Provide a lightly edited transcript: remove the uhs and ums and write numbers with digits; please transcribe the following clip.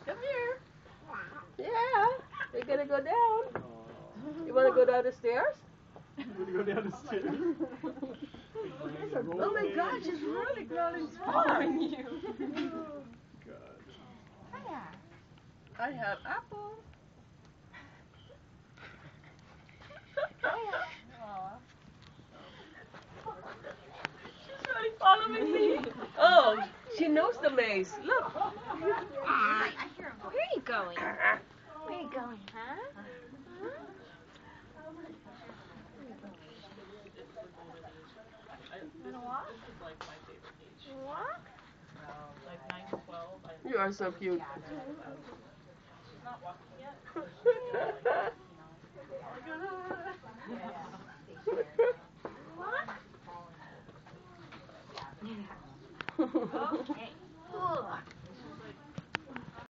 Come here. Yeah, we're gonna go down. You wanna go down the stairs? You want to go down the stairs? Oh my gosh, it's really growing following you. God. I have apple. She's really following me. Oh, she knows the maze. Look. I hear him. Where are you going? Where are you going, huh? Walk? Walk? Like 9 to 12. You are so cute. She's not walking yet. Okay.